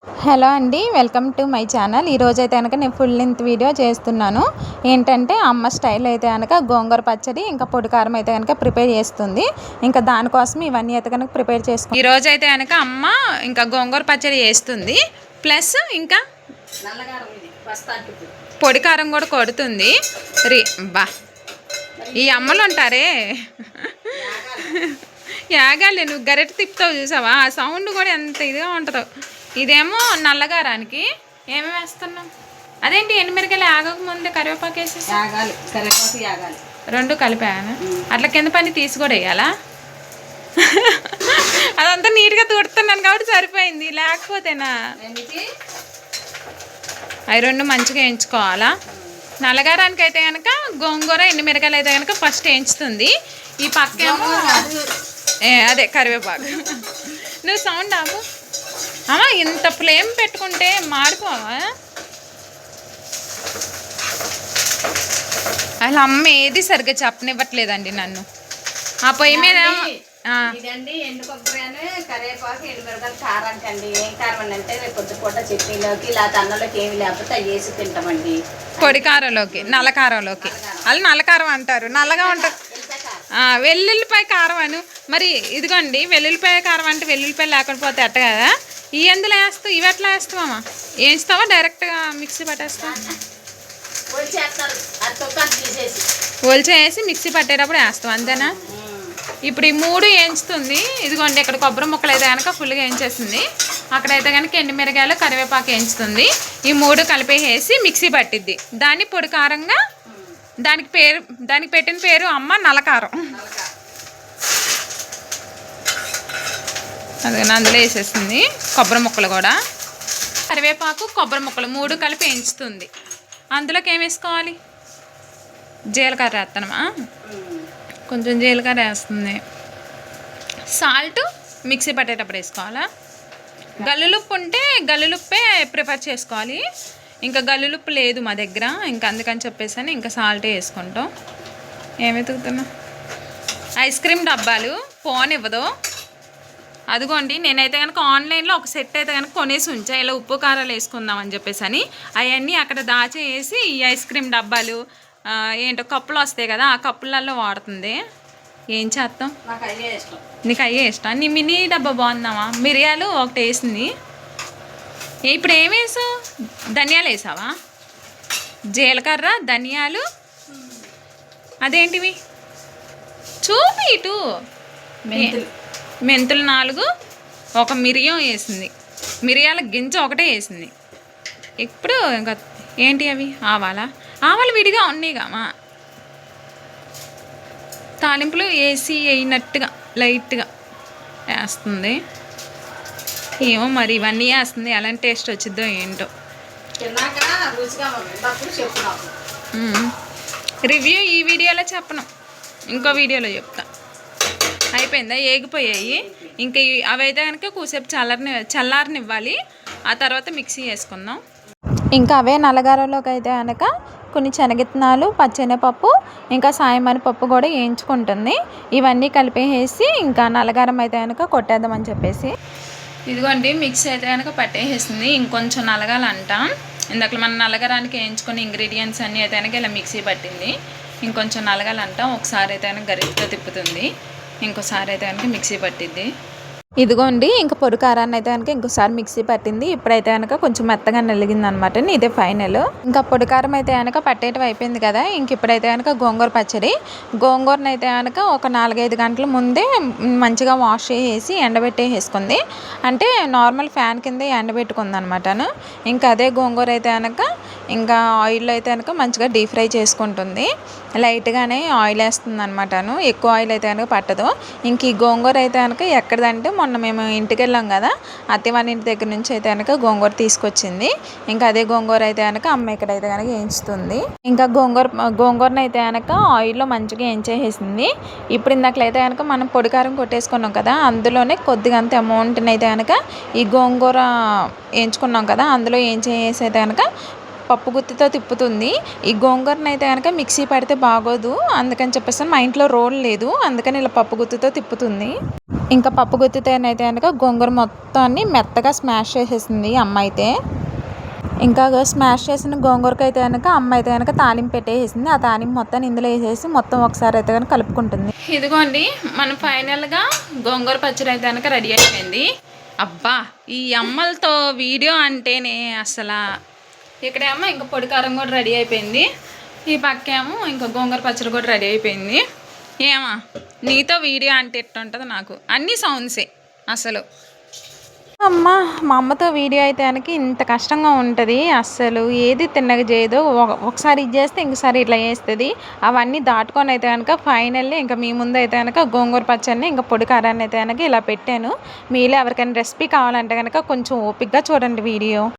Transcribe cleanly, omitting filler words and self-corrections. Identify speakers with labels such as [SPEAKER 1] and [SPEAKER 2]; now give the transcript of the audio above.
[SPEAKER 1] Hello అండి, welcome to my channel. ఈరోజు అయితే కనుక నేను ఫుల్ లెంత్ వీడియో చేస్తున్నాను. ఏంటంటే అమ్మ స్టైల్ అయితే కనుక గోంగూర పచ్చడి ఇంకా పొడి కారం అయితే కనుక ప్రిపేర్ చేస్తుంది. ఇంకా దానికోసం ఇవన్నీ అయితే కనుక ప్రిపేర్ చేసుకుంటాం. ఈరోజు అయితే కనుక అమ్మ ఇంకా గోంగూర పచ్చడి చేస్తుంది, ప్లస్ ఇంకా పొడి కారం కూడా కొడుతుంది. బా ఈ అమ్మలు ఉంటారే యాగాలి, నువ్వు గరెట్ తిప్పుతావు చూసావా, ఆ సౌండ్ కూడా ఎంత ఇదిగా ఉంటుందో. ఇదేమో నల్లగారానికి ఏమి వేస్తున్నాం, అదేంటి ఎండుమిరకాయలు ఆగక ముందే కరివేపాకు వేసి రెండు కలిపాను. అట్లా కింద పని తీసి కూడా వేయాలా? అదంతా నీట్గా తుడుతున్నాను కాబట్టి సరిపోయింది, లేకపోతేనా అవి రెండు మంచిగా వేయించుకోవాలా. నల్లగారానికి అయితే కనుక గోంగూర ఎండుమిరకాయలు అయితే కనుక ఫస్ట్ వేయించుతుంది. ఈ పక్కేమో అదే కరివేపాకు. నువ్వు సౌండ్ ఆపు అమ్మా, ఇంత ఫ్లేమ్ పెట్టుకుంటే మాడిపోవా? అసలు అమ్మ ఏది సరిగ్గా చెప్పనివ్వట్లేదండి నన్ను. ఆ పొయ్యి మీద
[SPEAKER 2] ఎండు కొబ్బరి కరివేపాకు ఎండుమిరపకాయలు కారానికి అండి. ఏం కారం అంటే రేపు పొద్దుపూట చట్నీలోకి లేకపోతే అన్నంలోకి ఏమి లేకపోతే అవి వేసి తింటామండి.
[SPEAKER 1] పొడి కారంలోకి నల్ల కారంలోకి వాళ్ళు నల్లకారం అంటారు, నల్లగా ఉంటారు. వెల్లుల్లిపాయ కారం అను. మరి ఇదిగోండి, వెల్లుల్లిపాయ కారం అంటే వెల్లుల్లిపాయ లేకపోతే ఎట్ట కదా. ఈ ఎందులో వేస్తావు, ఇవి ఎట్లా వేస్తావమ్మా? వేస్తావా డైరెక్ట్గా మిక్సీ పట్టేస్తావా? ఒలిచేసి మిక్సీ పట్టేటప్పుడు వేస్తావు అంతేనా? ఇప్పుడు ఈ మూడు వేయించుతుంది. ఇదిగోండి, ఇక్కడ కొబ్బరి ముక్కలు అయితే కనుక ఫుల్గా వేయించేస్తుంది. అక్కడైతే కనుక ఎండుమిరకాయలు కరివేపాకు వేయించుతుంది. ఈ మూడు కలిపేసి మిక్సీ పట్టిద్ది. దాన్ని పొడి కారంగా దానికి పెట్టిన పేరు అమ్మ నల్లకారం. అదే అందులో వేసేస్తుంది కొబ్బరి ముక్కలు కూడా, కరివేపాకు కొబ్బరి ముక్కలు మూడు కలిపి వేయించుతుంది. అందులోకి ఏం వేసుకోవాలి? జీలకర్ర వేస్తానమా? కొంచెం జీలకర్ర వేస్తుంది. సాల్ట్ మిక్సీ పట్టేటప్పుడు వేసుకోవాలా? గల్లులుప్పు ఉంటే గల్లులుప్పే ప్రిఫర్ చేసుకోవాలి. ఇంకా గల్లులుప్పు లేదు మా దగ్గర, ఇంకా అందుకని చెప్పేసి ఇంకా సాల్టే వేసుకుంటాం. ఏమి వెతుకుతున్నా? ఐస్ క్రీమ్ డబ్బాలు ఫోన్ ఇవ్వదు. అదిగోండి, నేనైతే కనుక ఆన్లైన్లో ఒక సెట్ అయితే కనుక కొనేసి ఉంచా, ఇలా ఉప్పు కారాలు వేసుకుందాం అని చెప్పేసి అని. అవన్నీ అక్కడ దాచేసి ఈ ఐస్ క్రీమ్ డబ్బాలు ఏంటో కప్పులు వస్తాయి కదా, ఆ కప్పులలో వాడుతుంది. ఏం చేస్తాం, నీకు అయ్యే ఇష్టం. నీ మినీ డబ్బా బాగుందామా? మిరియాలు ఒకటి వేసింది. ఇప్పుడు ఏం వేసావు? ధనియాలు వేసావా? జీలకర్ర ధనియాలు అదేంటివి చూపి ఇటు. మెంతులు 4, ఒక మిరియం వేసింది, మిరియాల గింజ ఒకటే వేసింది. ఇప్పుడు ఇంకా ఏంటి అవి? ఆవాలు విడిగా ఉన్నాయిగామా. తాలింపులు వేసి వేయినట్టుగా లైట్గా వేస్తుంది. ఏమో మరి ఇవన్నీ వేస్తుంది, ఎలాంటి టేస్ట్ వచ్చిద్దో ఏంటో. రివ్యూ ఈ వీడియోలో చెప్పను, ఇంకో వీడియోలో చెప్తా. అయిపోయిందా? ఏగిపోయాయి. ఇంకా అవైతే కనుక కూసేపు చల్లారనివ్వాలి. ఆ తర్వాత మిక్సీ వేసుకుందాం. ఇంకా అవే నల్లగారలోకి అయితే కనుక కొన్ని శనగిత్తనాలు, పచ్చెనపప్పు, ఇంకా సాయమని పప్పు కూడా వేయించుకుంటుంది. ఇవన్నీ కలిపేసి ఇంకా నల్లగారం అయితే కనుక కొట్టేద్దామని చెప్పేసి ఇదిగోండి మిక్సీ అయితే కనుక పట్టేసేసింది. ఇంకొంచెం నలగాలంట. ఇందాక మన నలగరానికి వేయించుకుని ఇంగ్రీడియంట్స్ అన్నీ అయితే కనుక ఇలా మిక్సీ పట్టింది. ఇంకొంచెం నలగాలంట. ఒకసారి అయితే కనుక గరిటెతో తిప్పుతుంది, ఇంకోసారి అయితే కనుక మిక్సీ పట్టిద్ది. ఇదిగోండి, ఇంకా పొడి కారాన్ని అయితే కనుక ఇంకోసారి మిక్సీ పట్టింది. ఇప్పుడైతే కనుక కొంచెం మెత్తగా నలిగింది అనమాట. ఇదే ఫైనల్. ఇంకా పొడి కారం అయితే కనుక పట్టేయటం అయిపోయింది కదా. ఇంక ఇప్పుడైతే కనుక గోంగూర పచ్చడి. గోంగూరను అయితే కనుక ఒక 4-5 గంటల ముందే మంచిగా వాష్ చేసి ఎండబెట్టేసుకుంది. అంటే నార్మల్ ఫ్యాన్ కింద ఎండబెట్టుకుంది అనమాట. ఇంకా అదే గోంగూర అయితే కనుక ఇంకా ఆయిల్లో అయితే కనుక మంచిగా డీప్ ఫ్రై చేసుకుంటుంది. లైట్గానే ఆయిల్ వేస్తుంది అనమాట. ఎక్కువ ఆయిల్ అయితే కనుక పట్టదు. ఇంక ఈ గోంగూర అయితే కనుక ఎక్కడదంటే మొన్న మేము ఇంటికి వెళ్ళాం కదా, అత్తే వాళ్ళ ఇంటి దగ్గర నుంచి అయితే కనుక గోంగూర తీసుకొచ్చింది. ఇంకా అదే గోంగూర అయితే కనుక అమ్మ ఇక్కడైతే కనుక వేయించుతుంది. ఇంకా గోంగూరను అయితే కనుక ఆయిల్లో మంచిగా వేయించేసింది. ఇప్పుడు ఇందాకలైతే కనుక మనం పొడి కారం కొట్టేసుకున్నాం కదా, అందులోనే కొద్దిగా అంత అమౌంట్ని అయితే కనుక ఈ గోంగూర వేయించుకున్నాం కదా, అందులో వేయించేసి అయితే కనుక పప్పు గుత్తితో తిప్పుతుంది. ఈ గోంగూరను అయితే కనుక మిక్సీ పడితే బాగోదు, అందుకని చెప్పేసి మా ఇంట్లో రోల్ లేదు, అందుకని ఇలా పప్పు గుత్తితో తిప్పుతుంది. ఇంకా పప్పు గుత్తితోనైతే కనుక గోంగూర మొత్తాన్ని మెత్తగా స్మాష్ చేసేసింది అమ్మ అయితే. ఇంకా స్మాష్ చేసిన గోంగూరకి అయితే కనుక అమ్మ అయితే కనుక తాలింపు పెట్టేసింది. ఆ తాలింపు మొత్తాన్ని ఇందులో వేసేసి మొత్తం ఒకసారి అయితే కనుక కలుపుకుంటుంది. ఇదిగోండి మన ఫైనల్గా గోంగూర పచ్చడి అయితే కనుక రెడీ అయిపోయింది. అబ్బా ఈ అమ్మలతో వీడియో అంటేనే అసలు. ఇక్కడేమో ఇంకా పొడి కారం కూడా రెడీ అయిపోయింది, ఈ పక్కేమో ఇంకా గోంగూర పచ్చడి కూడా రెడీ అయిపోయింది. ఏమా నీతో వీడియో అంటే ఎట్టుంటుంది నాకు, అన్నీ సౌండ్సే అసలు. అమ్మ మా అమ్మతో వీడియో అయితే కనుక ఇంత కష్టంగా ఉంటుంది, అస్సలు ఏది తిన్నగా చేయదు. ఒకసారి ఇది చేస్తే ఇంకోసారి ఇట్లా చేస్తుంది. అవన్నీ దాటుకొని అయితే కనుక ఫైనల్లీ ఇంకా మీ ముందు అయితే కనుక గోంగూర పచ్చడిని ఇంకా పొడి కారాన్ని అయితే కనుక ఇలా పెట్టాను. మీలో ఎవరికైనా రెసిపీ కావాలంటే కనుక కొంచెం ఓపిక్గా చూడండి వీడియో.